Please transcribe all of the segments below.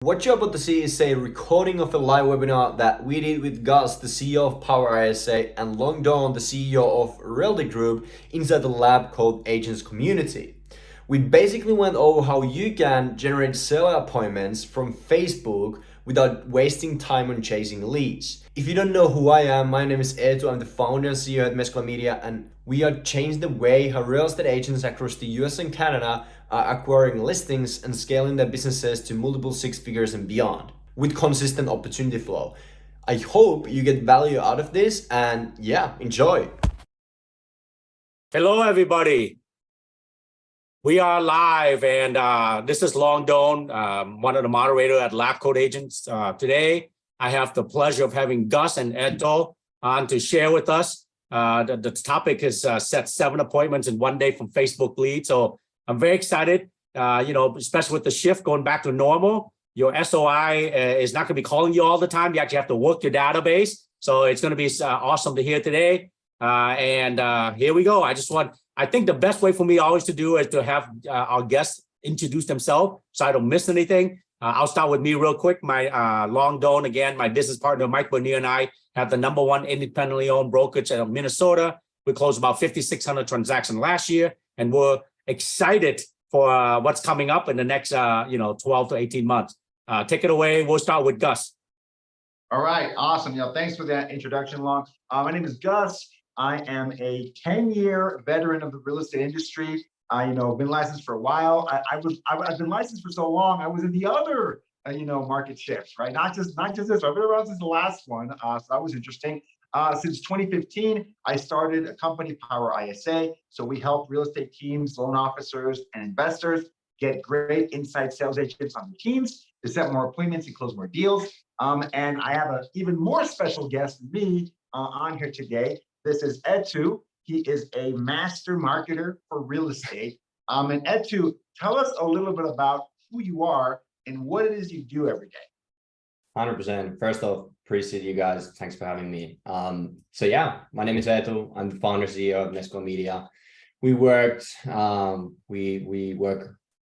What you're about to see is a recording of a live webinar that we did with Gus, the CEO of PowerISA, and Doan, the CEO of Realty Group, inside the lab called Agents Community. We basically went over how you can generate seller appointments from Facebook without wasting time on chasing leads. If you don't know who I am, my name is Edu. I'm the founder and CEO at Mescla Media, and we are changing the way how real estate agents across the US and Canada are acquiring listings and scaling their businesses to multiple six figures and beyond with consistent opportunity flow. I hope you get value out of this, and yeah, enjoy. Hello, everybody. We are live, and this is Doan, one of the moderators at Lab Coat Agents. Today, I have the pleasure of having Gus and Edo on to share with us. The topic is set 7 appointments in one day from Facebook lead. So I'm very excited, especially with the shift going back to normal. Your SOI is not going to be calling you all the time. You actually have to work your database. So it's going to be awesome to hear today. Here we go. I think the best way for me always to do is to have our guests introduce themselves so I don't miss anything. I'll start with me real quick. My Doan, again, my business partner, Mike Bernier, and I have the #1 independently owned brokerage in Minnesota. We closed about 5,600 transactions last year, and we're excited for what's coming up in the next 12 to 18 months. Take it away. We'll start with Gus. All right, awesome. Thanks for that introduction, Long. My name is Gus. I am a 10-year veteran of the real estate industry. Been licensed for a while. I've been licensed for so long. I was in the other, market shifts, right? Not just this. I've been around since the last one, so that was interesting. Since 2015, I started a company, PowerISA. So we help real estate teams, loan officers, and investors get great inside sales agents on the teams to set more appointments and close more deals. And I have an even more special guest than me on here today. This is Edu. He is a master marketer for real estate. And Edu, tell us a little bit about who you are and what it is you do every day. 100%. First off, appreciate you guys. Thanks for having me. So yeah, my name is Edu. I'm the founder CEO of Mescla Media. We work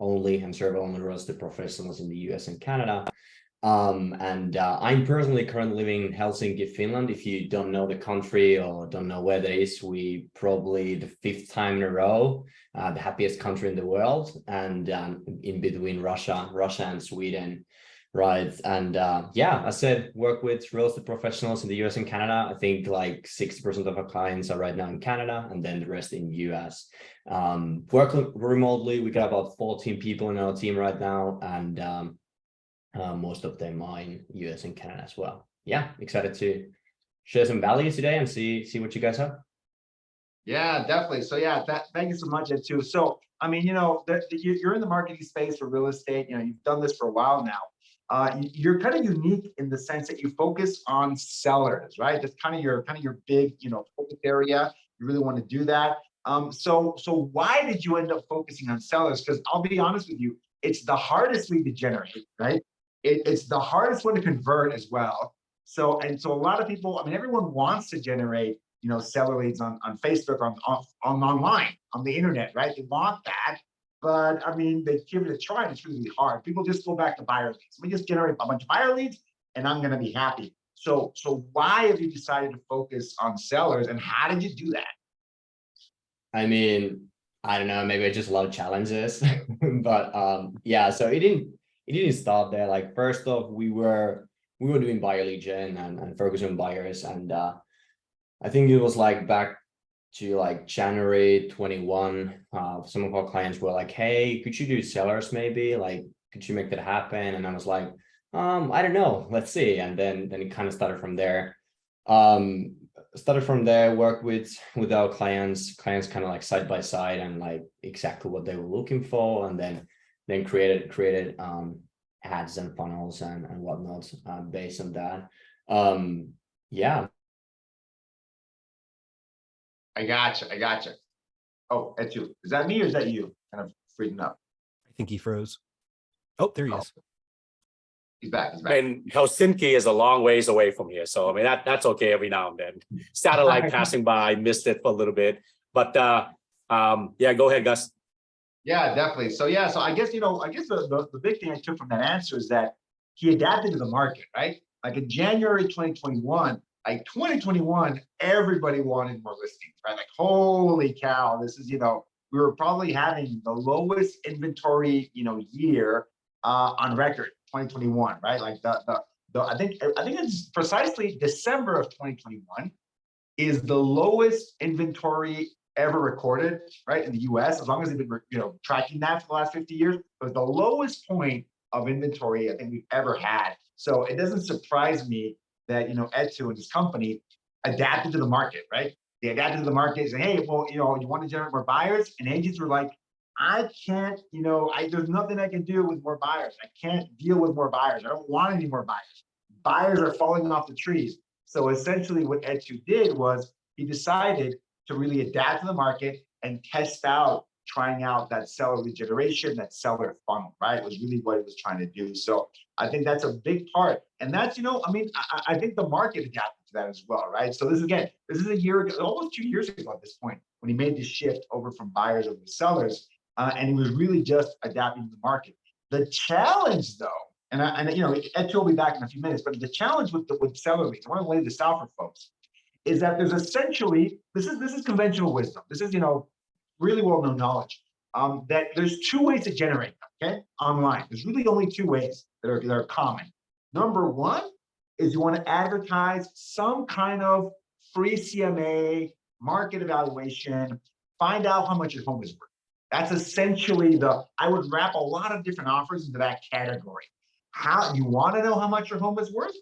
only and serve only real estate professionals in the US and Canada. I'm personally currently living in Helsinki, Finland. If you don't know the country or don't know where that is, we probably the 5th time in a row, the happiest country in the world, and in between Russia and Sweden, right? And I said, work with real estate professionals in the US and Canada. I think like 60% of our clients are right now in Canada, and then the rest in US. Work remotely. We got about 14 people in our team right now, and most of them are in US and Canada as well. Yeah, excited to share some value today and see what you guys have. Yeah, definitely. So thank you so much, Edu. So you're in the marketing space for real estate. You've done this for a while now. You're kind of unique in the sense that you focus on sellers, right? That's kind of your big focus area. You really want to do that. So why did you end up focusing on sellers? Because I'll be honest with you, it's the hardest lead to generate, right? It's the hardest one to convert as well. So a lot of people, everyone wants to generate, seller leads on Facebook, online, on the internet, right? They want that, but they give it a try and it's really hard. People just go back to buyer leads. We just generate a bunch of buyer leads and I'm going to be happy. So why have you decided to focus on sellers, and how did you do that? I don't know, maybe I just love challenges, but so it didn't stop there. Like, first off, we were doing buyer lead gen and focusing on buyers, and I think it was like back to like January 21. Some of our clients were like, "Hey, could you do sellers maybe? Like, could you make that happen?" And I was like, "I don't know, let's see." And then it kind of started from there. Work with our clients kind of like side by side and like exactly what they were looking for, and then created ads and funnels and whatnot based on that. I gotcha. Oh, Edu, is that me or is that you? Kind of freezing up. I think he froze. Oh, there he is. He's back. And Helsinki is a long ways away from here, so that's okay every now and then. Satellite passing by, missed it for a little bit, but go ahead, Gus. Yeah, definitely. So I guess the big thing I took from that answer is that he adapted to the market, right? Like in January 2021, like 2021, everybody wanted more listings, right? Like, holy cow, this is, we were probably having the lowest inventory, year on record, 2021, right? Like I think it's precisely December of 2021 is the lowest inventory ever recorded, right, in the U.S. As long as they've been, tracking that for the last 50 years, it was the lowest point of inventory I think we've ever had. So it doesn't surprise me that Etu and his company adapted to the market, right? They adapted to the market and say, hey, well, you want to generate more buyers, and agents were like, I can't, there's nothing I can do with more buyers. I can't deal with more buyers. I don't want any more buyers. Buyers are falling off the trees. So essentially what Etu did was he decided to really adapt to the market and test out, trying out that seller lead generation, that seller funnel, right? It was really what he was trying to do. So I think that's a big part. And that's, I think the market adapted to that as well, right? So this is a year ago, almost 2 years ago at this point, when he made the shift over from buyers over to sellers. And he was really just adapting to the market. The challenge though, and Etu will be back in a few minutes, but the challenge with seller leads, I want to lay this out for folks, is that there's essentially, this is conventional wisdom. This is, really well-known knowledge, that there's two ways to generate them, okay, online. There's really only two ways that are common. Number one is you want to advertise some kind of free CMA, market evaluation, find out how much your home is worth. That's essentially I would wrap a lot of different offers into that category. How you want to know how much your home is worth?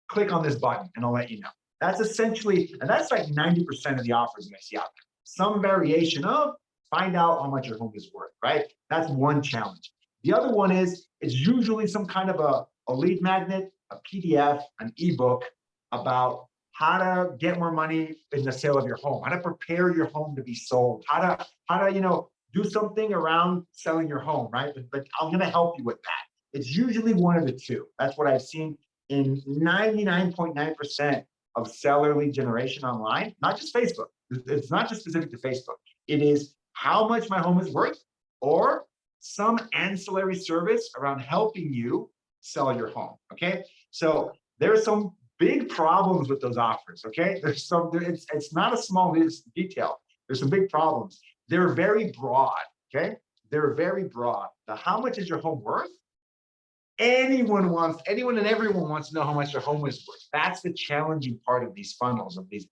Click on this button and I'll let you know. That's essentially, and that's like 90% of the offers that I see out there. Some variation of find out how much your home is worth, right? That's one challenge. The other one is, it's usually some kind of a lead magnet, a PDF, an ebook about how to get more money in the sale of your home, how to prepare your home to be sold, how to do something around selling your home, right? But I'm going to help you with that. It's usually one of the two. That's what I've seen in 99.9% of seller lead generation online, not just Facebook. It's not just specific to Facebook. It is how much my home is worth, or some ancillary service around helping you sell your home, okay? So there's some big problems with those offers, okay? It's not a small detail. There's some big problems. They're very broad, okay? They're very broad. Now, how much is your home worth? Anyone and everyone wants to know how much their home is worth. That's the challenging part of these funnels, of these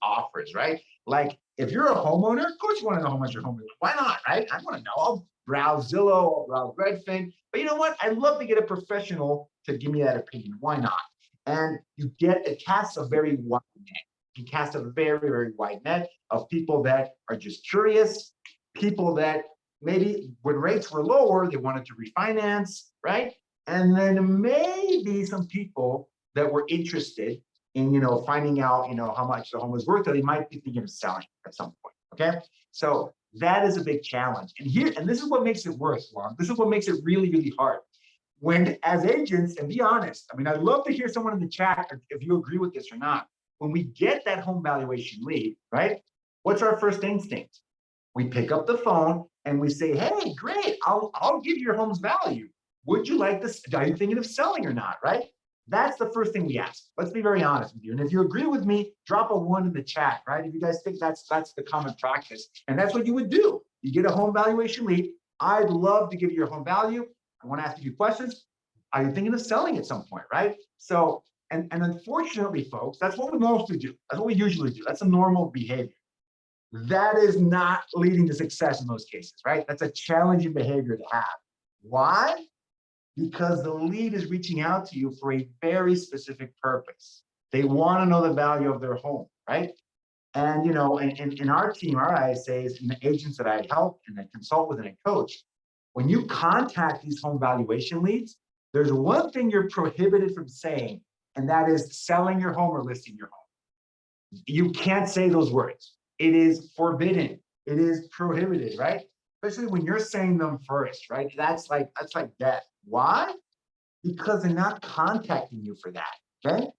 offers, right? Like, if you're a homeowner, of course you want to know how much your home is worth. Why not, right? I want to know. I'll browse Zillow, I'll browse Redfin, but you know what? I'd love to get a professional to give me that opinion. Why not? And it casts a very wide net. You cast a very, very wide net of people that are just curious, people that maybe when rates were lower, they wanted to refinance, right? And then maybe some people that were interested in, finding out, how much the home was worth, that they might be thinking of selling at some point, okay? So that is a big challenge. And this is what makes it worse, Juan. This is what makes it really, really hard. When, as agents, and be honest, I'd love to hear someone in the chat if you agree with this or not. When we get that home valuation lead, right? What's our first instinct? We pick up the phone and we say, hey, great, I'll give your home's value. Would you like this? Are you thinking of selling or not, right? That's the first thing we ask. Let's be very honest with you. And if you agree with me, drop a 1 in the chat, right? If you guys think that's the common practice, and that's what you would do. You get a home valuation lead. I'd love to give you your home value. I want to ask you questions. Are you thinking of selling at some point, right? So, and unfortunately, folks, that's what we mostly do. That's what we usually do. That's a normal behavior. That is not leading to success in most cases, right? That's a challenging behavior to have. Why? Because the lead is reaching out to you for a very specific purpose. They want to know the value of their home, right? And, in our team, our ISAs, and the agents that I help and I consult with and I coach, when you contact these home valuation leads, there's one thing you're prohibited from saying, and that is selling your home or listing your home. You can't say those words. It is forbidden. It is prohibited, right? Especially when you're saying them first, right? That's like death. Why? Because they're not contacting you for that, okay?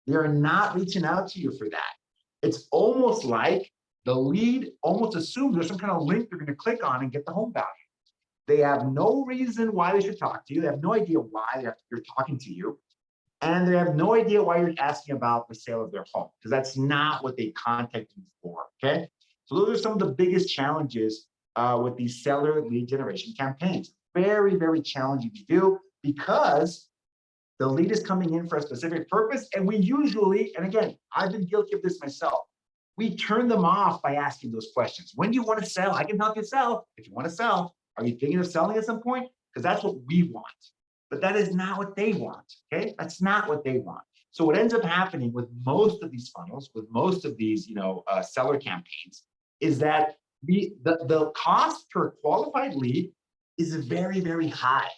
They're not reaching out to you for that. It's almost like the lead almost assumes there's some kind of link they're going to click on and get the home value. They have no reason why they should talk to you. They have no idea why you're talking to you. And they have no idea why you're asking about the sale of their home, because that's not what they contacted you for, okay? So those are some of the biggest challenges with these seller lead generation campaigns. Very, very challenging to do because the lead is coming in for a specific purpose. And we usually, and again, I've been guilty of this myself, we turn them off by asking those questions. When do you want to sell? I can help you sell. If you want to sell, are you thinking of selling at some point? Because that's what we want. But that is not what they want, okay? That's not what they want. So what ends up happening with most of these funnels, with most of these, seller campaigns, is that the cost per qualified lead is very, very high,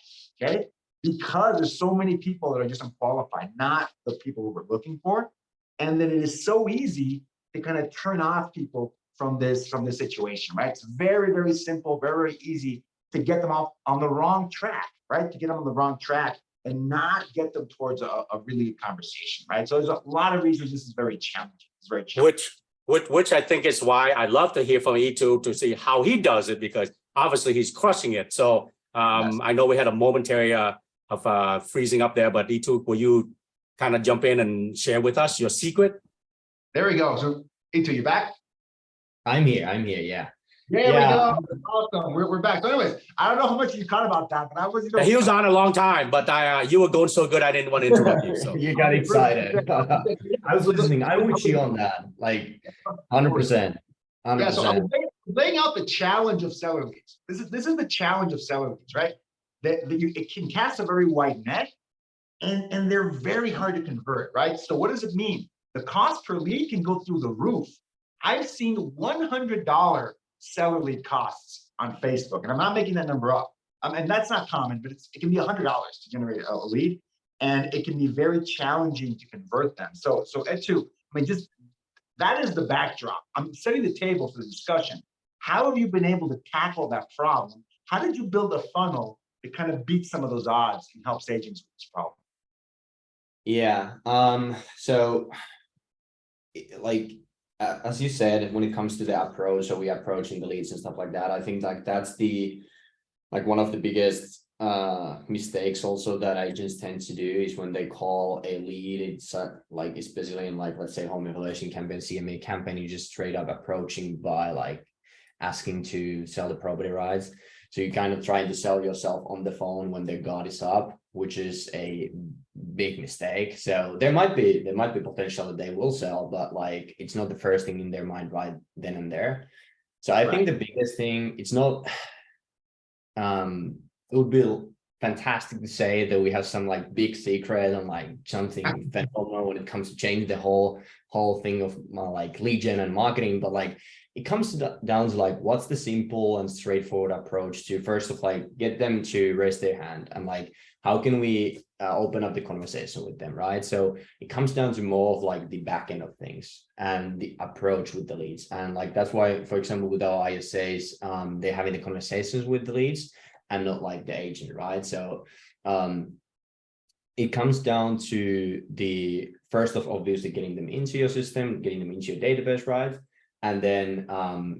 okay? Because there's so many people that are just unqualified, not the people who we're looking for. And then it is so easy to kind of turn off people from this situation, right? It's very, very simple, very, very easy to get them off on the wrong track, right? To get them on the wrong track and not get them towards a really good conversation, right? So there's a lot of reasons this is very challenging. It's very challenging. Which I think is why I love to hear from E2 to see how he does it, because obviously he's crushing it. So Yes. I know we had a momentary of freezing up there, but E2, will you kind of jump in and share with us your secret? There we go. So E2, you back? I'm here, yeah. There we go. Awesome. We're back. So anyways, I don't know how much you caught about that, but I was, He was on a long time, but you were going so good, I didn't want to interrupt you. So You got excited. I was listening. I with you on that, like 100%. Yeah, so 100%. I'm laying out the challenge of seller leads. This is the challenge of seller leads, right? It can cast a very wide net, and they're very hard to convert, right? So what does it mean? The cost per lead can go through the roof. I've seen $100 seller lead costs on Facebook, and I'm not making that number up. And that's not common, but it can be $100 to generate a lead, and it can be very challenging to convert them. So Etu, I mean, just that is the backdrop. I'm setting the table for the discussion. How have you been able to tackle that problem? How did you build a funnel to kind of beat some of those odds and helps agents with this problem? Yeah. So like as you said, when it comes to the approach, so we approaching the leads and stuff like that, I think like that's one of the biggest mistakes also that agents tend to do is when they call a lead, it's like especially in like, let's say, home evaluation campaign, CMA campaign, you just straight up approaching by like asking to sell the property rights. So you're kind of trying to sell yourself on the phone when their guard is up, which is a big mistake. So there might be potential that they will sell, but like it's not the first thing in their mind right then and there. So I think the biggest thing, it's not it would be fantastic to say that we have some like big secret and like something phenomenal when it comes to change the whole thing of like lead gen and marketing, but like it comes down to like what's the simple and straightforward approach to first of like get them to raise their hand and like how can we open up the conversation with them, right? So it comes down to more of like the back end of things and the approach with the leads. And like that's why, for example, with our ISAs, they're having the conversations with the leads and not like the agent, right? So it comes down to the first of obviously getting them into your system, getting them into your database, right? And then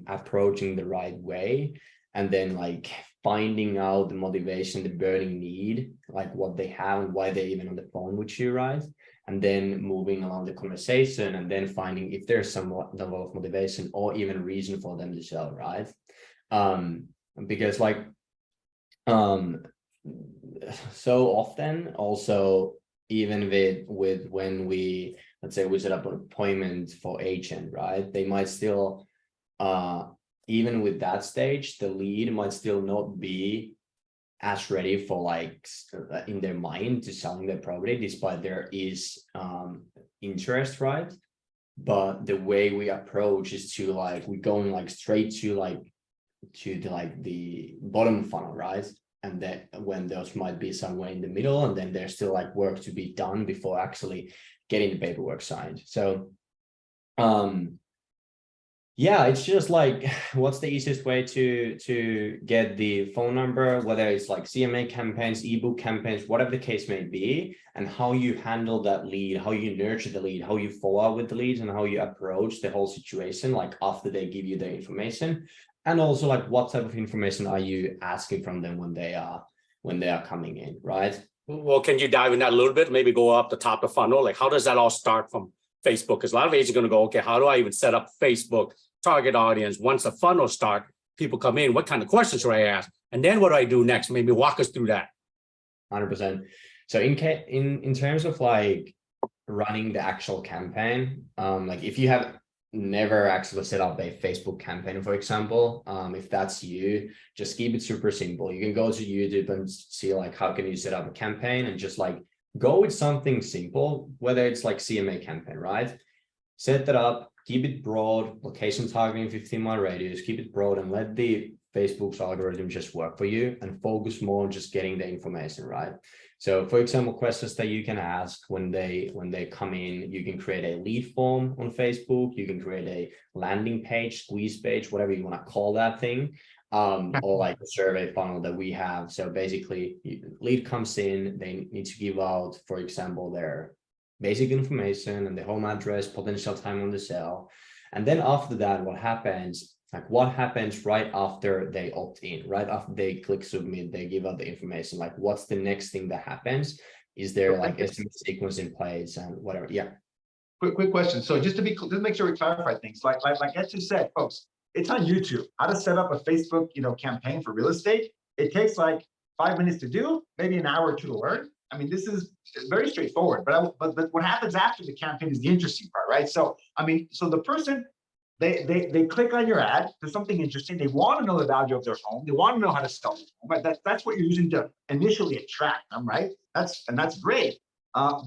approaching the right way, and then like finding out the motivation, the burning need, like what they have and why they're even on the phone with you, right? And then moving along the conversation and then finding if there's some level of motivation or even reason for them to sell, right? Because like so often also even with when we, let's say we set up an appointment for agent, right? They might still, even with that stage, the lead might still not be as ready for like in their mind to selling their property, despite there is interest, right? But the way we approach is to like, we're going like straight to the bottom funnel, right? And that when those might be somewhere in the middle, and then there's still like work to be done before actually getting the paperwork signed. So yeah, it's just like what's the easiest way to get the phone number, whether it's like CMA campaigns, ebook campaigns, whatever the case may be, and how you handle that lead, how you nurture the lead, how you follow up with the leads, and how you approach the whole situation like after they give you the information. And also like what type of information are you asking from them when they are coming in, right? Well, can you dive in that a little bit? Maybe go up the top of the funnel. Like, how does that all start from Facebook? Because a lot of agents are going to go, okay, how do I even set up Facebook target audience? Once the funnel start, people come in, what kind of questions should I ask? And then what do I do next? Maybe walk us through that. 100%. So in terms of like running the actual campaign, like if you have never actually set up a Facebook campaign, for example, if that's you, just keep it super simple. You can go to YouTube and see like how can you set up a campaign, and just like go with something simple, whether it's like CMA campaign, right? Set that up, keep it broad, location targeting 15-mile radius, keep it broad, and let the Facebook's algorithm just work for you, and focus more on just getting the information right. So for example, questions that you can ask when they come in, you can create a lead form on Facebook, you can create a landing page, squeeze page, whatever you want to call that thing, or like a survey funnel that we have. So basically, lead comes in, they need to give out, for example, their basic information and the home address, potential time on the sale. And then after that, what happens right after they opt in, right after they click submit, they give out the information, like what's the next thing that happens? Is there like SMS sequence in place and whatever? Yeah. Quick question. So just to make sure we clarify things, like Ed just said, folks, it's on YouTube. How to set up a Facebook, campaign for real estate. It takes like 5 minutes to do, maybe an hour or two to learn. I mean, this is very straightforward, but what happens after the campaign is the interesting part, right? So, I mean, so the person, they click on your ad. There's something interesting. They want to know the value of their home. They want to know how to sell their home. Right? That's what you're using to initially attract them, right? That's great. Are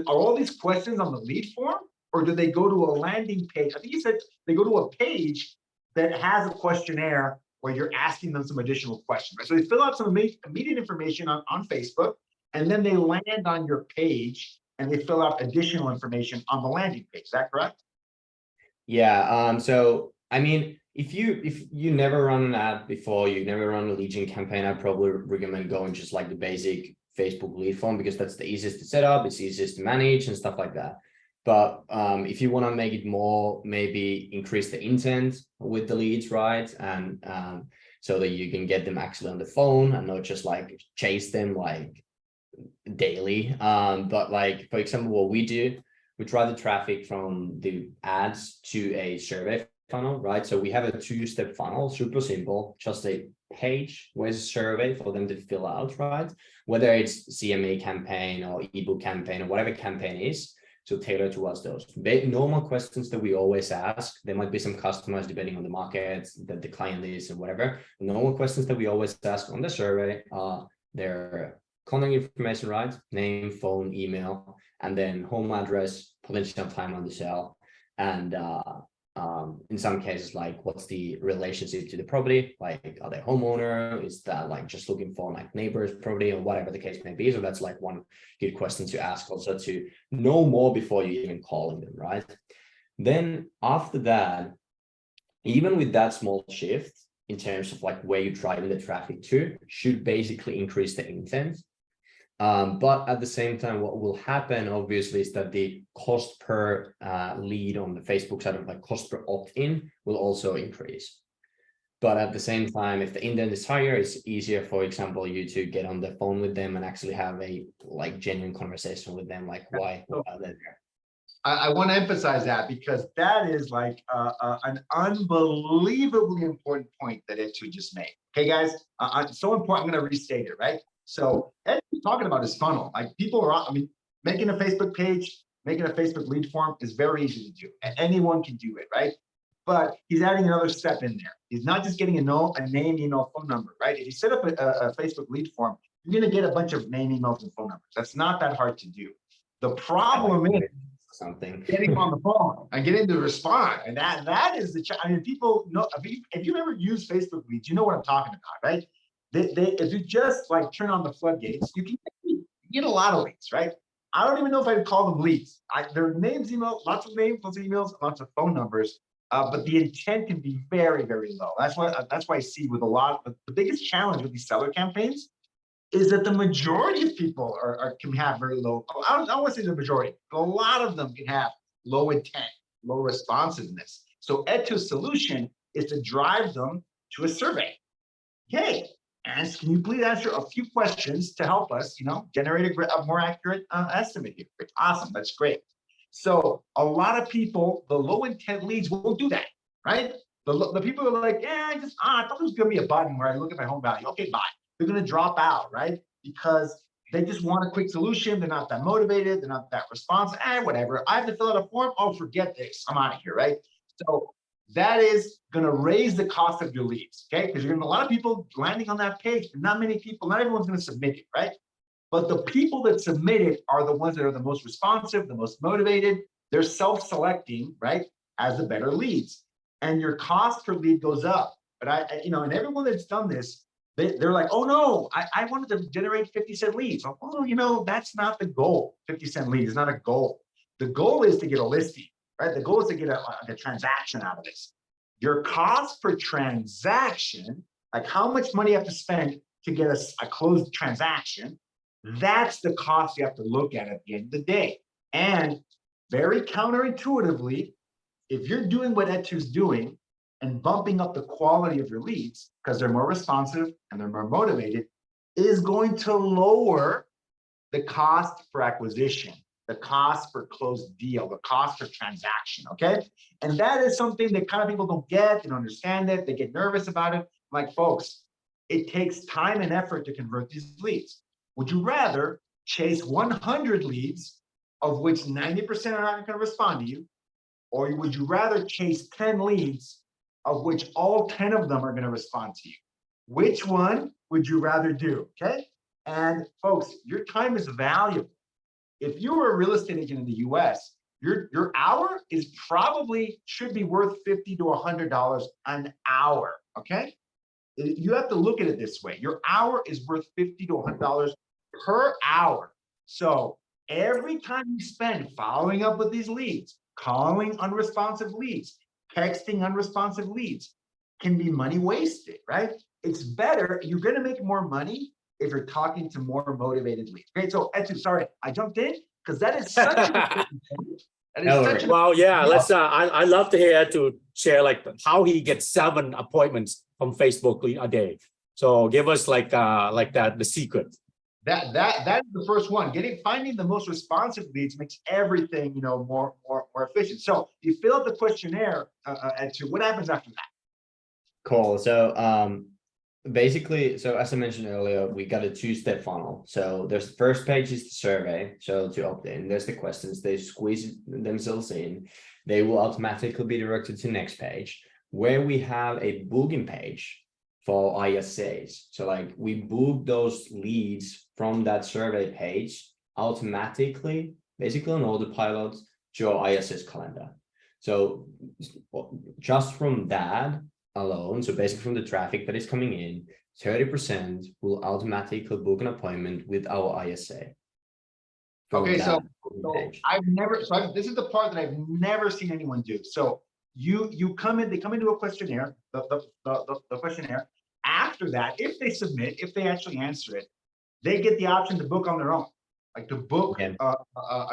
all these questions on the lead form, or do they go to a landing page? I think you said they go to a page that has a questionnaire where you're asking them some additional questions. Right? So they fill out some immediate information on Facebook, and then they land on your page and they fill out additional information on the landing page. Is that correct? Yeah. So I mean, if you never run an ad before, you never run a lead gen campaign, I probably recommend going just like the basic Facebook lead form, because that's the easiest to set up, it's easiest to manage and stuff like that. But if you want to make it more, maybe increase the intent with the leads, right? And so that you can get them actually on the phone and not just like chase them like daily. But like, for example, what we do, we drive the traffic from the ads to a survey funnel, right? So we have a 2-step funnel, super simple, just a page with a survey for them to fill out, right? Whether it's CMA campaign or ebook campaign or whatever campaign is, so tailor towards those normal questions that we always ask. There might be some customers depending on the market that the client is and whatever. The normal questions that we always ask on the survey are their contact information, right? Name, phone, email, and then home address, potential time on the sale, and in some cases, like what's the relationship to the property? Like, are they homeowner? Is that like just looking for like neighbor's property or whatever the case may be? So that's like one good question to ask, also to know more before you even calling them, right? Then after that, even with that small shift in terms of like where you're driving the traffic to, should basically increase the intent. But at the same time, what will happen obviously is that the cost per lead on the Facebook side, of like cost per opt-in, will also increase. But at the same time, if the intent is higher, it's easier, for example, you to get on the phone with them and actually have a like genuine conversation with them, like why are they there? I want to emphasize that, because that is like an unbelievably important point that Etu just made. Okay, guys, it's so important. I'm going to restate it, right? So Ed was talking about his funnel. Like, people are, I mean, making a Facebook page, making a Facebook lead form is very easy to do, and anyone can do it, right? But he's adding another step in there. He's not just getting a name, email, phone number, right? If you set up a Facebook lead form, you're going to get a bunch of name, emails, and phone numbers. That's not that hard to do. The problem is getting on the phone and getting to respond, and that is the challenge. I mean, people know, if you ever use Facebook leads, you know what I'm talking about, right? If you just like turn on the floodgates, you can get a lot of leads, right? I don't even know if I'd call them leads. Their names, emails, lots of names, lots of emails, lots of phone numbers, but the intent can be very, very low. That's why I see with a lot of the biggest challenge with these seller campaigns is that the majority of people can have very low. I don't want to say the majority, but a lot of them can have low intent, low responsiveness. So Etu's solution is to drive them to a survey. Okay, and can you please answer a few questions to help us, generate a more accurate estimate here? Awesome, that's great. So a lot of people, the low intent leads won't do that, right? The people are like, I thought there's gonna be a button where I look at my home value. Okay, bye. They're gonna drop out, right? Because they just want a quick solution. They're not that motivated. They're not that responsive. Whatever. I have to fill out a form. Oh, forget this. I'm out of here, right? So that is going to raise the cost of your leads, okay? Because you're going to a lot of people landing on that page, but not many people. Not everyone's going to submit it, right? But the people that submit it are the ones that are the most responsive, the most motivated. They're self-selecting, right, as the better leads, and your cost per lead goes up. But and everyone that's done this, they're like, oh no, I wanted to generate 50-cent leads. Oh, that's not the goal. 50-cent lead is not a goal. The goal is to get a listing, right? The goal is to get a transaction out of this. Your cost per transaction, like how much money you have to spend to get a closed transaction, that's the cost you have to look at the end of the day. And very counterintuitively, if you're doing what Etu's doing and bumping up the quality of your leads because they're more responsive and they're more motivated, is going to lower the cost per acquisition, the cost per closed deal, the cost per transaction, okay? And that is something that kind of people don't get, they don't understand it, they get nervous about it. I'm like, folks, it takes time and effort to convert these leads. Would you rather chase 100 leads, of which 90% are not gonna respond to you, or would you rather chase 10 leads, of which all 10 of them are going to respond to you? Which one would you rather do? Okay. And folks, your time is valuable. If you were a real estate agent in the US, your hour is should be worth $50 to $100 an hour. Okay. You have to look at it this way. Your hour is worth $50 to $100 per hour. So every time you spend following up with these leads, calling unresponsive leads, texting unresponsive leads, can be money wasted, right? It's better, you're gonna make more money if you're talking to more motivated leads. Okay, so Etu, sorry, I jumped in because that is such an important point. Well, yeah, let's I love to hear to share like how he gets 7 appointments from Facebook a day. So give us like that, the secret. That is the first one. Finding the most responsive leads makes everything more efficient. So you fill out the questionnaire, and what happens after that? Cool. So basically, so as I mentioned earlier, we got a 2-step funnel. So there's the first page is the survey. So to opt in, there's the questions. They squeeze themselves in. They will automatically be directed to the next page where we have a booking page for ISAs. So like we book those leads from that survey page automatically, basically on autopilot to our ISS calendar. So just from that alone, so basically from the traffic that is coming in, 30% will automatically book an appointment with our ISA. Okay, so this is the part that I've never seen anyone do. So they come into a questionnaire, the questionnaire. After that, if they submit, if they actually answer it, they get the option to book on their own, like to book an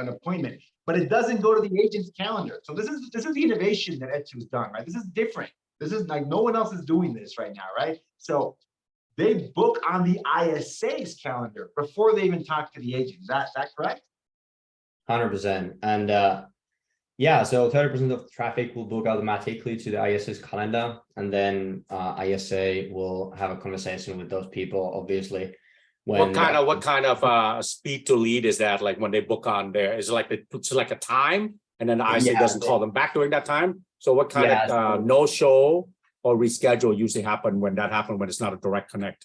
appointment, but it doesn't go to the agent's calendar. So this is the innovation that Etu's done, right? This is different. This is like no one else is doing this right now, right? So they book on the ISA's calendar before they even talk to the agent. Is that correct? 100%. And yeah, so 30% of the traffic will book automatically to the ISA's calendar, and then ISA will have a conversation with those people. Obviously, what kind of speed to lead is that? Like when they book on there, is it like it puts like a time, and then the ISA doesn't call them back during that time? So what kind of no-show or reschedule usually happen when it's not a direct connect?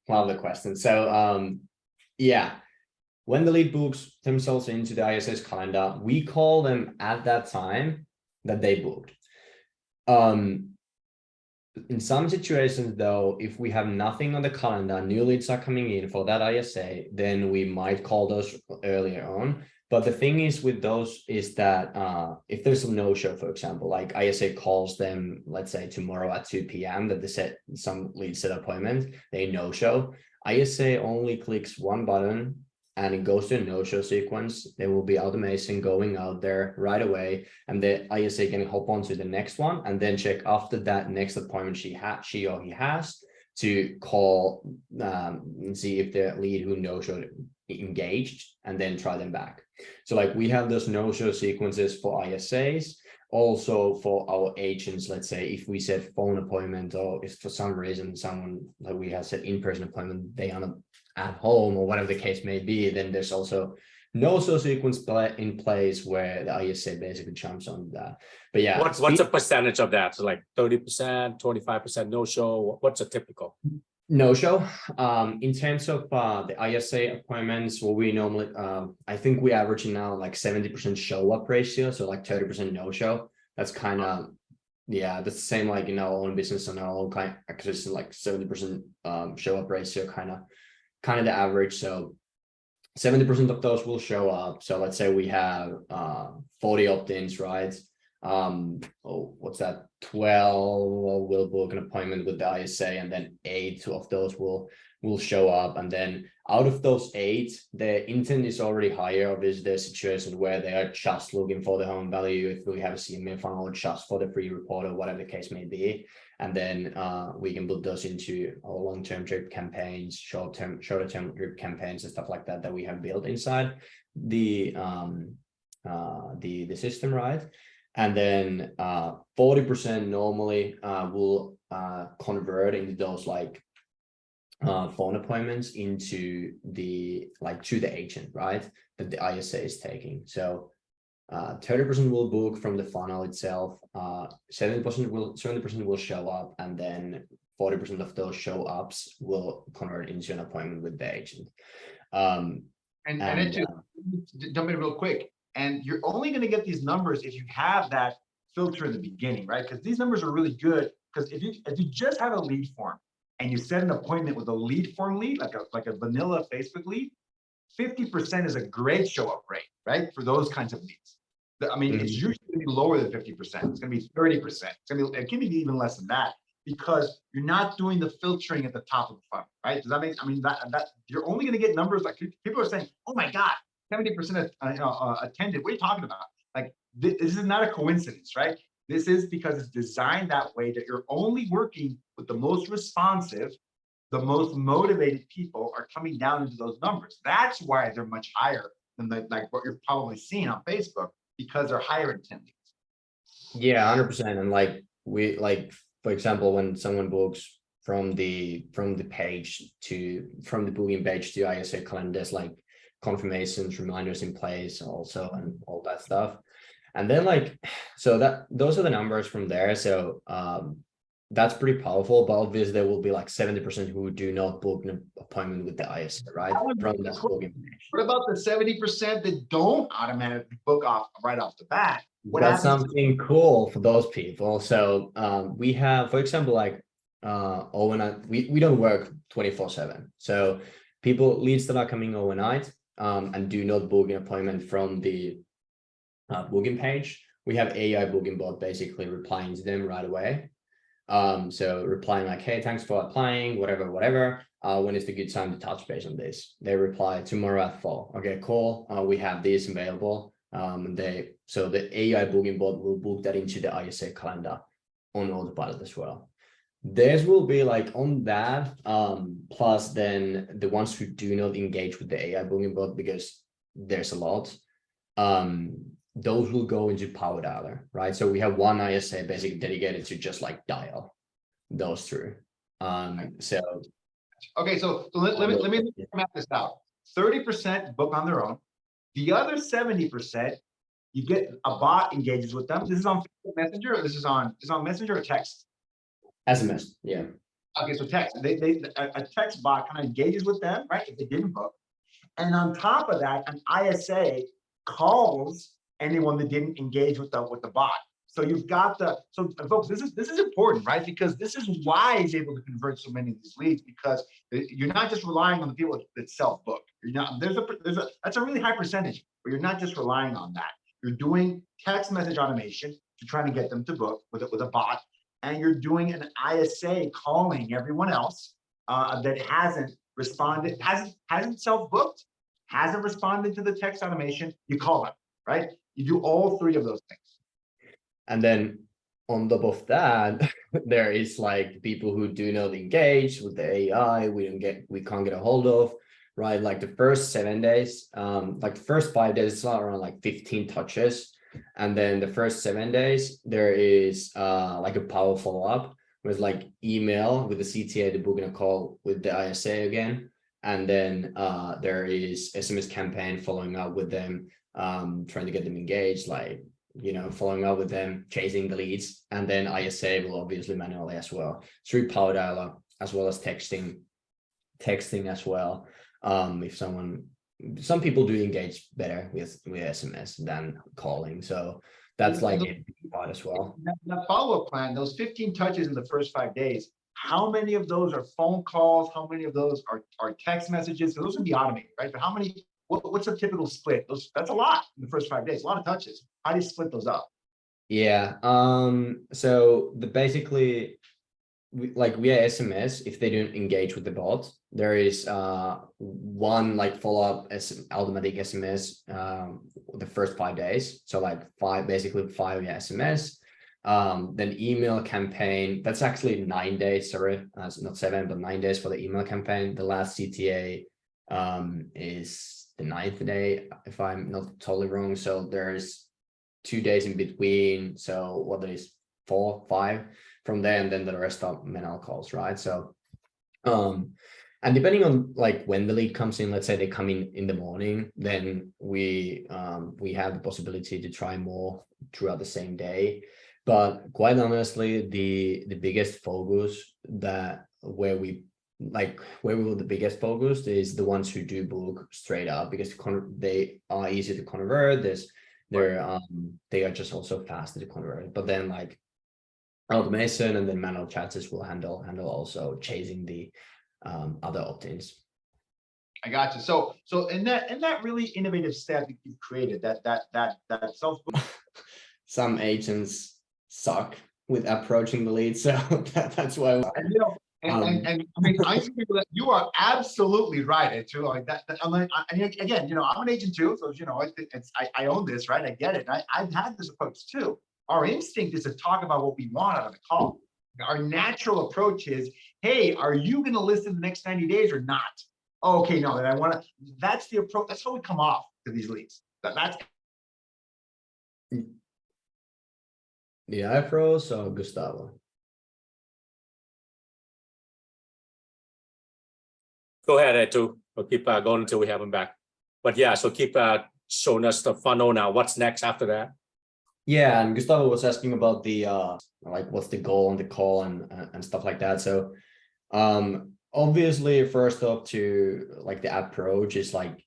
Love the question. So yeah. When the lead books themselves into the ISS calendar, we call them at that time that they booked. In some situations, though, if we have nothing on the calendar, new leads are coming in for that ISA, then we might call those earlier on. But the thing is with those is that if there's a no-show, for example, like ISA calls them, let's say tomorrow at 2 p.m. that they set some lead set appointment, they no-show. ISA only clicks one button and it goes to a no-show sequence, there will be automation going out there right away, and the ISA can hop on to the next one and then check after that next appointment she or he has to call and see if the lead who no-showed engaged, and then try them back. So like we have those no-show sequences for ISAs, also for our agents. Let's say if we set phone appointment, or if for some reason someone, like we have set in-person appointment, they are not at home or whatever the case may be, then there's also no-show sequence in place where the ISA basically jumps on that. But yeah, what's a percentage of that? So like 30%, 25% no-show. What's a typical? No-show. In terms of the ISA appointments, what we normally, I think we average now like 70% show-up ratio, so like 30% no-show. That's kind of, yeah, that's the same like in our own business and our own client acquisition, like 70% show-up ratio, kind of the average. So 70% of those will show up. So let's say we have 40 opt-ins, right? What's that? 12 will book an appointment with the ISA, and then 8 of those will show up. And then out of those 8, the intent is already higher. Obviously, there's situations where they are just looking for the home value, if we have a CMA funnel, just for the free report or whatever the case may be. And then we can put those into our long-term drip campaigns, shorter-term drip campaigns and stuff like that we have built inside the system, right? And then 40% normally will convert into those like phone appointments into the to the agent, right? That the ISA is taking. So 30% will book from the funnel itself. 70% will show up, and then 40% of those show ups will convert into an appointment with the agent. And it just jump in real quick. And you're only going to get these numbers if you have that filter in the beginning, right? Because these numbers are really good. Because if you just have a lead form and you set an appointment with a lead form lead, like a vanilla Facebook lead, 50% is a great show up rate, right? For those kinds of leads. I mean, it's usually going to be lower than 50%. It's going to be 30%. It can be even less than that, because you're not doing the filtering at the top of the funnel, right? Does that make? I mean, that you're only going to get numbers like people are saying, "Oh my God, 70% attended." What are you talking about? Like this is not a coincidence, right? This is because it's designed that way, that you're only working with the most responsive, the most motivated people are coming down into those numbers. That's why they're much higher than like what you're probably seeing on Facebook, because they're higher intent leads. Yeah, 100%. And like we for example, when someone books from the booking page to ISA calendar, there's like confirmations, reminders in place also, and all that stuff. And then so those are the numbers from there. So that's pretty powerful, but obviously there will be like 70% who do not book an appointment with the ISA, right? From that booking page. What about the 70% that don't automatically book right off the bat? That's something cool for those people. So we have, for example, like overnight, we don't work 24/7. So leads that are coming overnight and do not book an appointment from the booking page, we have AI booking bot basically replying to them right away. So replying like, "Hey, thanks for applying, whatever, when is the good time to touch base on this?" They reply, "Tomorrow at 4. Okay, cool. We have this available." So the AI booking bot will book that into the ISA calendar on autopilot as well. Theirs will be like on that, plus then the ones who do not engage with the AI booking bot, because there's a lot, those will go into Power Dialer, right? So we have one ISA basically dedicated to just like dial those through. Okay, so let me map this out. 30% book on their own. The other 70%, you get a bot engages with them. This is on Facebook Messenger, or this is on Messenger or text? SMS, yeah. Okay, so text. A text bot kind of engages with them, right? If they didn't book. And on top of that, an ISA calls anyone that didn't engage with the bot. So you've got so folks, this is important, right? Because this is why he's able to convert so many of these leads, because you're not just relying on the people that self-book. You're not, that's a really high percentage, but you're not just relying on that. You're doing text message automation to try to get them to book with a bot, and you're doing an ISA calling everyone else that hasn't responded, hasn't self-booked, hasn't responded to the text automation, you call them, right? You do all three of those things. And then on top of that, there is like people who do not engage with the AI, we can't get a hold of, right? Like the first 7 days, like the first 5 days, it's around like 15 touches. And then the first 7 days, there is like a power follow-up with like email with the CTA, the booking a call with the ISA again. And then there is SMS campaign following up with them, trying to get them engaged, like, following up with them, chasing the leads, and then ISA will obviously manually as well through power dialer, as well as texting as well. If some people do engage better with SMS than calling, so that's like a big part as well. That follow-up plan, those 15 touches in the first 5 days, how many of those are phone calls? How many of those are text messages? So those would be automated, right? But how many? What's a typical split? That's a lot in the first 5 days, a lot of touches. How do you split those up? Yeah. So basically, via SMS, if they don't engage with the bot, there is one like follow-up as automatic SMS the first 5 days. So like basically 5 via SMS. Then email campaign, that's actually 9 days, sorry, not 7, but 9 days for the email campaign. The last CTA is the 9th day, if I'm not totally wrong. So there's 2 days in between. So what is 4, 5 from there, and then the rest are manual calls, right? So, and depending on like when the lead comes in, let's say they come in the morning, then we have the possibility to try more throughout the same day. But quite honestly, the biggest focus where we were the biggest focus is the ones who do book straight up, because they are easy to convert. They are just also faster to convert. But then like automation and then manual chats will handle also chasing the other opt-ins. I got you. So in that really innovative step that you've created, that self. Some agents suck with approaching the lead, so that's why. And I mean, I think that you are absolutely right. Too, like that. I'm like, again, I'm an agent too, so I own this, right? I get it. I've had this approach too. Our instinct is to talk about what we want out of the call. Our natural approach is, hey, are you going to list in the next 90 days or not? Oh, okay, no, then I want to. That's the approach. That's how we come off to these leads. That's. Did I froze or Gustavo? Go ahead, Etu. We'll keep going until we have him back. But yeah, so keep showing us the funnel now. What's next after that? Yeah, and Gustavo was asking about the like what's the goal on the call and stuff like that. So obviously first up to like the approach is like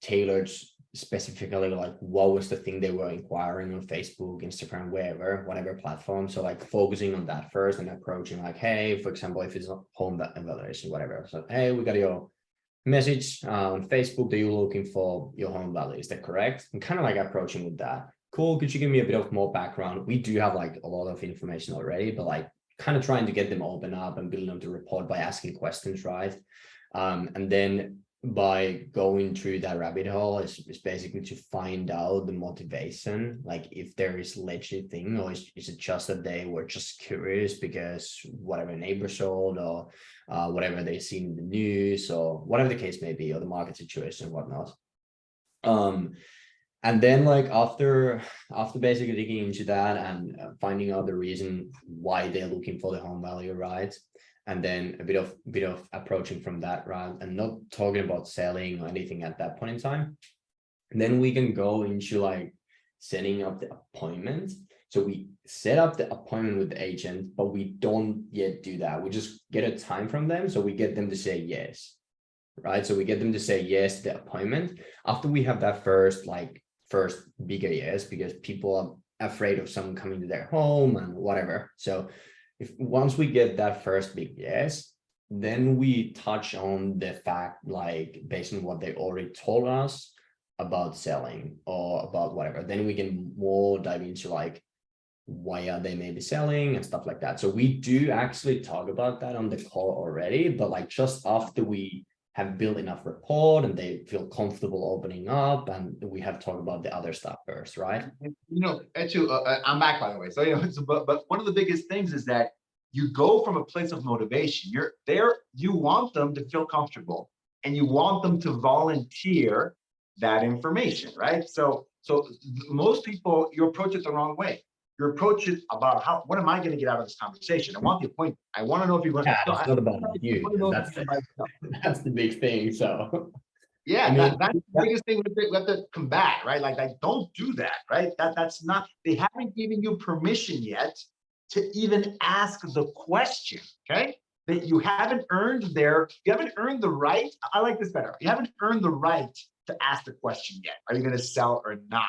tailored specifically like what was the thing they were inquiring on Facebook, Instagram, whatever platform. So like focusing on that first and approaching like, hey, for example, if it's a home evaluation, whatever. So hey, we got your message on Facebook that you're looking for your home value. Is that correct? And kind of like approaching with that. Cool. Could you give me a bit of more background? We do have like a lot of information already, but like kind of trying to get them open up and build them to report by asking questions, right? And then by going through that rabbit hole is basically to find out the motivation, like if there is legit thing, or is it just that they were just curious because whatever neighbor sold or whatever they seen in the news or whatever the case may be, or the market situation and whatnot. And then like after basically digging into that and finding out the reason why they're looking for the home value, right? And then a bit of approaching from that, right? And not talking about selling or anything at that point in time. And then we can go into like setting up the appointment. So we set up the appointment with the agent, but we don't yet do that. We just get a time from them. So we get them to say yes, right? So we get them to say yes to the appointment. After we have that first bigger yes, because people are afraid of someone coming to their home and whatever. So once we get that first big yes, then we touch on the fact, like based on what they already told us about selling or about whatever, then we can more dive into like why are they maybe selling and stuff like that. So we do actually talk about that on the call already, but like just after we have built enough rapport and they feel comfortable opening up, and we have talked about the other stuff first, right? And too, I'm back, by the way. So, but one of the biggest things is that you go from a place of motivation. You're there, you want them to feel comfortable and you want them to volunteer that information, right? So most people, you approach it the wrong way. You approach it about what am I going to get out of this conversation? I want the appointment. I want to know if you're going Yeah, it's not about you. That's the big thing. So yeah, I mean, that's the biggest thing we have to combat, right? Like don't do that, right? That's not, they haven't given you permission yet to even ask the question, okay? That you haven't earned the right. I like this better. You haven't earned the right to ask the question yet. Are you going to sell or not?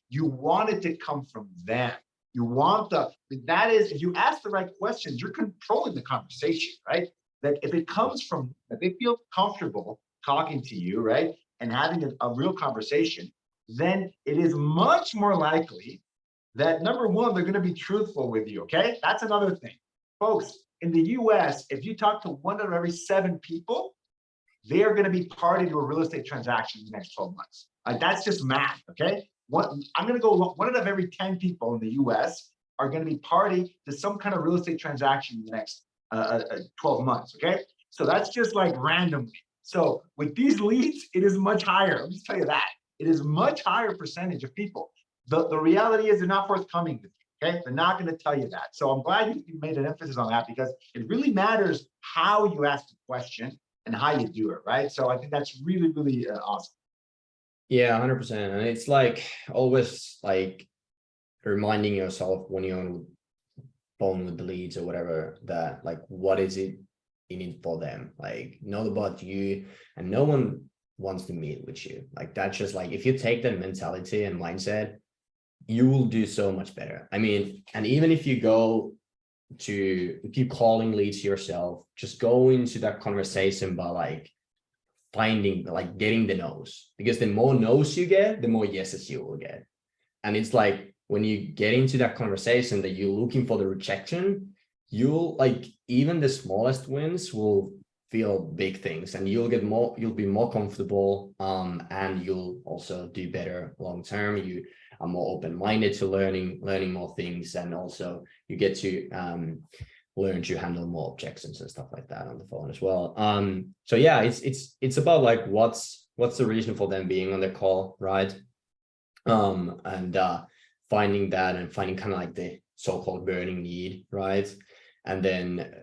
You want it to come from them. You want that is, if you ask the right questions, you're controlling the conversation, right? That if it comes from, that they feel comfortable talking to you, right? And having a real conversation, then it is much more likely that number one, they're going to be truthful with you, okay? That's another thing. Folks, in the US, if you talk to 1 out of every 7 people, they are going to be party to a real estate transaction in the next 12 months. Like that's just math, okay? I'm going to go 1 out of every 10 people in the US are going to be party to some kind of real estate transaction in the next 12 months, okay? So that's just like randomly. So with these leads, it is much higher. Let me just tell you that. It is much higher percentage of people. The reality is they're not forthcoming with you, okay? They're not going to tell you that. So I'm glad you made an emphasis on that, because it really matters how you ask the question and how you do it, right? So I think that's really, really awesome. Yeah, 100%. And it's like always like reminding yourself when you're on the phone with the leads or whatever, that like, what is it you need for them? Like, not about you, and no one wants to meet with you. Like, that's just like, if you take that mentality and mindset, you will do so much better. I mean, and even if you keep calling leads yourself, just go into that conversation by like getting the no's, because the more no's you get, the more yeses you will get. And it's like, when you get into that conversation that you're looking for the rejection, you'll like, even the smallest wins will feel big things, and you'll be more comfortable, and you'll also do better long term. You are more open-minded to learning more things, and also you get to learn to handle more objections and stuff like that on the phone as well. So yeah, it's about like what's the reason for them being on the call, right? And finding that, and finding kind of like the so-called burning need, right? And then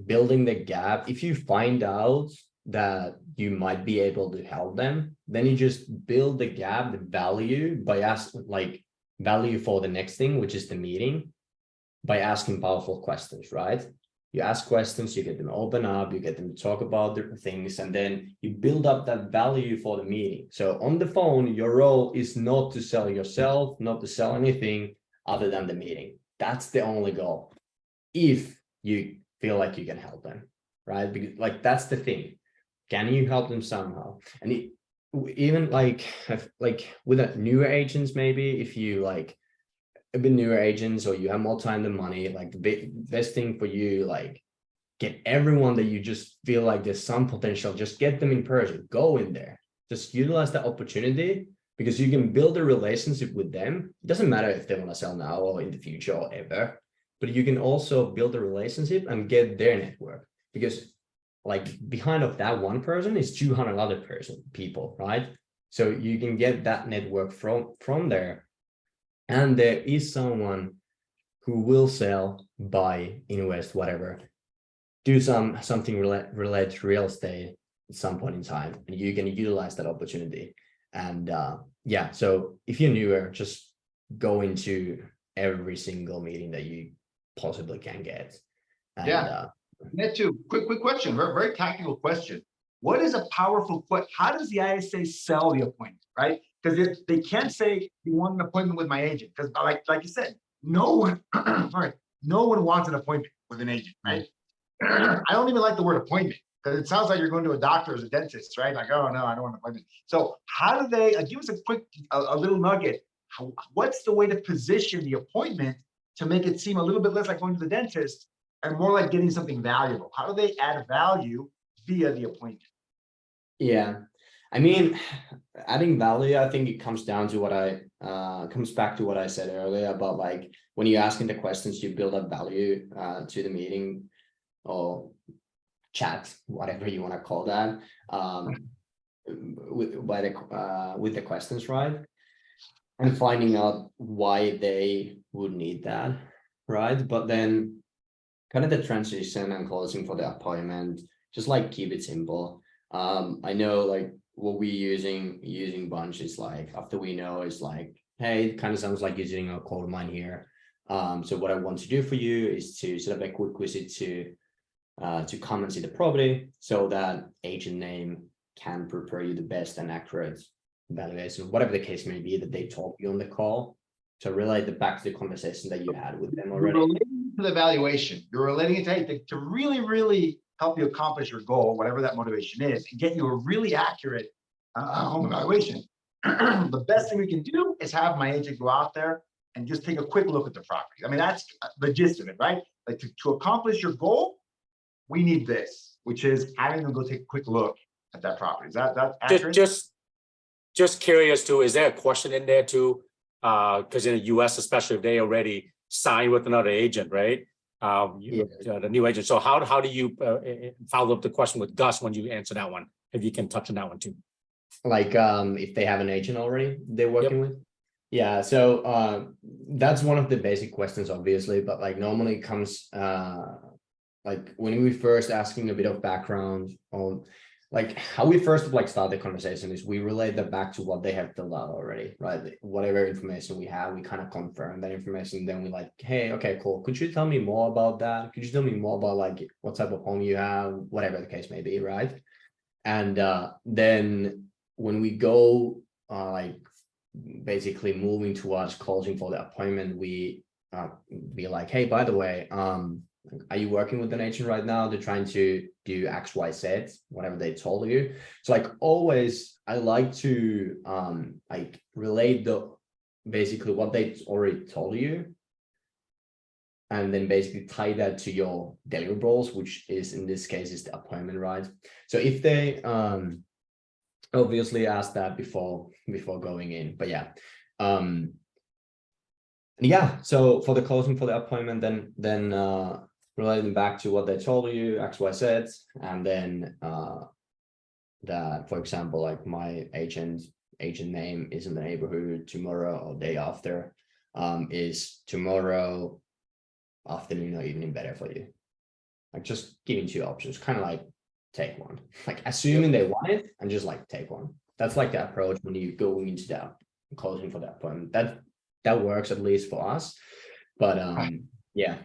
building the gap. If you find out that you might be able to help them, then you just build the gap, the value, by asking like value for the next thing, which is the meeting, by asking powerful questions, right? You ask questions, you get them to open up, you get them to talk about different things, and then you build up that value for the meeting. So on the phone, your role is not to sell yourself, not to sell anything other than the meeting. That's the only goal. If you feel like you can help them, right? Because like, that's the thing. Can you help them somehow? And even like with the newer agents, maybe if you like a bit newer agents, or you have more time than money, like the best thing for you, like get everyone that you just feel like there's some potential, just get them in person, go in there, just utilize that opportunity, because you can build a relationship with them. It doesn't matter if they want to sell now or in the future or ever, but you can also build a relationship and get their network, because like behind of that one person is 200 other people, right? So you can get that network from there. And there is someone who will sell, buy, invest, whatever, do something related to real estate at some point in time, and you can utilize that opportunity. And yeah, so if you're newer, just go into every single meeting that you possibly can get. And, yeah. That too. Quick question. Very tactical question. What is a powerful question? How does the ISA sell the appointment, right? Because they can't say you want an appointment with my agent, because like you said, no one, no one wants an appointment with an agent, right? I don't even like the word appointment, because it sounds like you're going to a doctor or a dentist, right? Like, oh no, I don't want an appointment. So how do they give us a little nugget? What's the way to position the appointment to make it seem a little bit less like going to the dentist and more like getting something valuable? How do they add value via the appointment? Yeah. I mean, adding value, I think it comes down to what I comes back to what I said earlier about like when you're asking the questions, you build up value to the meeting or chat, whatever you want to call that, with the questions, right? And finding out why they would need that, right? But then kind of the transition and closing for the appointment, just like keep it simple. I know like what we using bunch is like after we know is like, hey, it kind of sounds like using a cold mine here. So what I want to do for you is to set up a quick visit to come and see the property so that agent name can prepare you the best and accurate valuation, whatever the case may be that they told you on the call. So relate it back to the conversation that you had with them already. You're relating to the valuation. You're relating it to really, really help you accomplish your goal, whatever that motivation is, and get you a really accurate home evaluation. The best thing we can do is have my agent go out there and just take a quick look at the property. I mean, that's the gist of it, right? Like to accomplish your goal, we need this, which is having them go take a quick look at that property. Is that accurate? Just curious too, is there a question in there too? Because in the US, especially if they already signed with another agent, right? The new agent. So how do you follow up the question with Gus when you answer that one? If you can touch on that one too. Like if they have an agent already they're working with. Yeah, so that's one of the basic questions, obviously, but like normally it comes like when we first asking a bit of background on like how we first like start the conversation is we relate that back to what they have filled out already, right? Whatever information we have, we kind of confirm that information. Then we like, hey, okay, cool. Could you tell me more about that? Could you tell me more about like what type of home you have, whatever the case may be, right? And then when we go like basically moving towards closing for the appointment, we be like, hey, by the way, are you working with an agent right now? They're trying to do X, Y, Z, whatever they told you. So like always, I like to like relate basically what they already told you, and then basically tie that to your deliverables, which is in this case is the appointment, right? So if they obviously ask that before going in, but yeah. Yeah, so for the closing for the appointment, then relating back to what they told you, X, Y, Z, and then that, for example, like my agent name is in the neighborhood tomorrow or day after, is tomorrow afternoon or evening better for you? Like just giving 2 options, kind of like take one, like assuming they want it and just like take one. That's like the approach when you go into that closing for that appointment. That works at least for us. But yeah.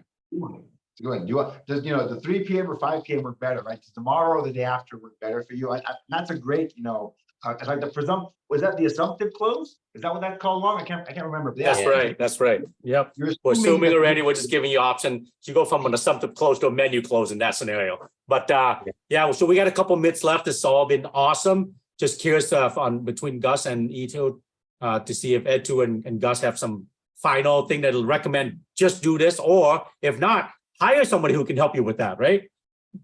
Go ahead. Does the 3 p.m. or 5 p.m. work better, right? Does tomorrow or the day after work better for you? That's a great, like the was that the assumptive close? Is that what that's called? Long? I can't remember. That's right. That's right. Yep. We're assuming already. We're just giving you option. So you go from an assumptive close to a menu close in that scenario. But yeah. So we got a couple minutes left. It's all been awesome. Just curious on between Gus and Ito to see if Ed2 and Gus have some final thing that'll recommend just do this, or if not, hire somebody who can help you with that, right?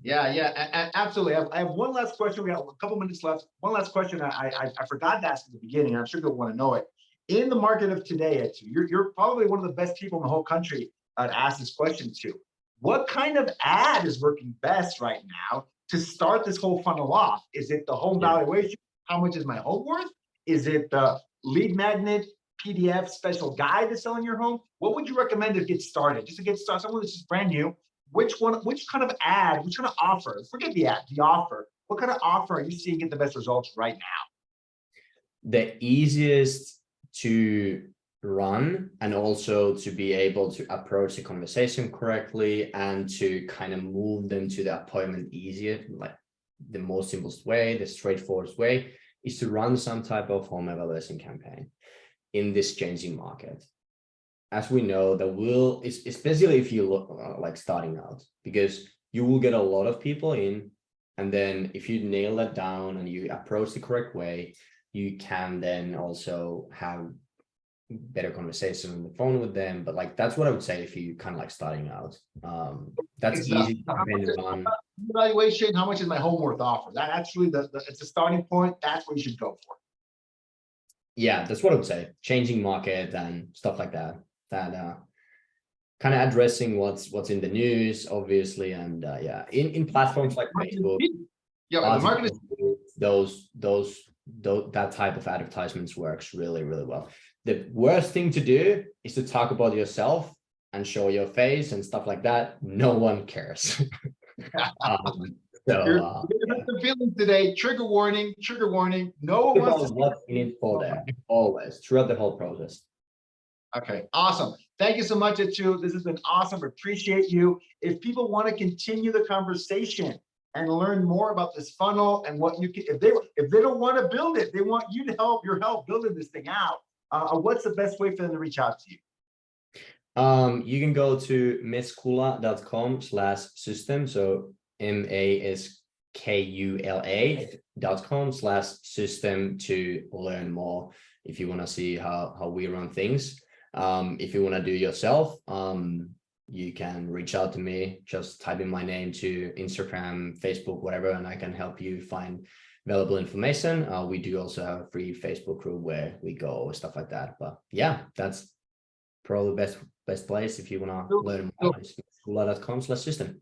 Yeah, absolutely. I have one last question. We got a couple minutes left. One last question I forgot to ask at the beginning. I'm sure you'll want to know it. In the market of today, you're probably one of the best people in the whole country to ask this question to. What kind of ad is working best right now to start this whole funnel off? Is it the home valuation? How much is my home worth? Is it the lead magnet PDF special guide to selling your home? What would you recommend to get started? Just to get started, someone that's just brand new. Which kind of ad, which kind of offer, forget the ad, the offer, what kind of offer are you seeing get the best results right now? The easiest to run and also to be able to approach the conversation correctly and to kind of move them to the appointment easier, like the most simplest way, the straightforward way, is to run some type of home evaluation campaign in this changing market. As we know, that will, especially if you look like starting out, because you will get a lot of people in, and then if you nail that down and you approach the correct way, you can then also have better conversation on the phone with them. But like that's what I would say if you kind of like starting out. That's easy to run. evaluation, how much is my home worth offer? That's really it's a starting point. That's what you should go for. Yeah, that's what I would say. Changing market and stuff like that. Kind of addressing what's in the news, obviously, and yeah, in platforms like Facebook, Yeah, the market is that type of advertisements works really, really well. The worst thing to do is to talk about yourself and show your face and stuff like that. No one cares. You're the feeling today. Trigger warning. Trigger warning. No one wants to. What's in it for there always throughout the whole process. Okay, awesome. Thank you so much, Etu. This has been awesome. Appreciate you. If people want to continue the conversation and learn more about this funnel and what you can, if they don't want to build it, they want you to help building this thing out. What's the best way for them to reach out to you? You can go to maskula.com/system. So maskula.com/system to learn more if you want to see how we run things. If you want to do yourself, you can reach out to me. Just type in my name to Instagram, Facebook, whatever, and I can help you find valuable information. We do also have a free Facebook group where we go stuff like that. But yeah, that's probably the best place if you want to learn more. maskula.com/system.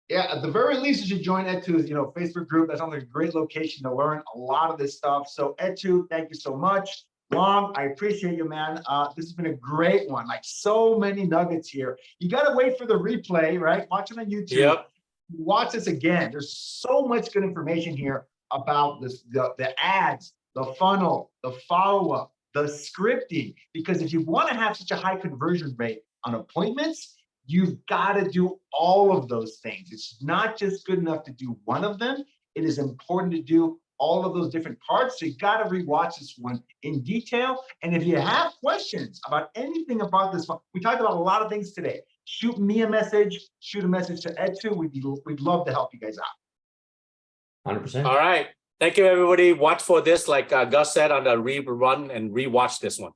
Yeah, at the very least, you should join Etu's, Facebook group. That sounds like a great location to learn a lot of this stuff. So Etu, thank you so much. Long, I appreciate you, man. This has been a great one. Like so many nuggets here. You got to wait for the replay, right? Watch it on YouTube. Yep. Watch this again. There's so much good information here about this, the ads, the funnel, the follow-up, the scripting. Because if you want to have such a high conversion rate on appointments, you've got to do all of those things. It's not just good enough to do one of them. It is important to do all of those different parts. So you got to rewatch this one in detail. And if you have questions about anything about this one, we talked about a lot of things today. Shoot me a message, shoot a message to Etu. We'd love to help you guys out. 100%. All right. Thank you, everybody. Watch for this, like Gus said, on the rerun and rewatch this one.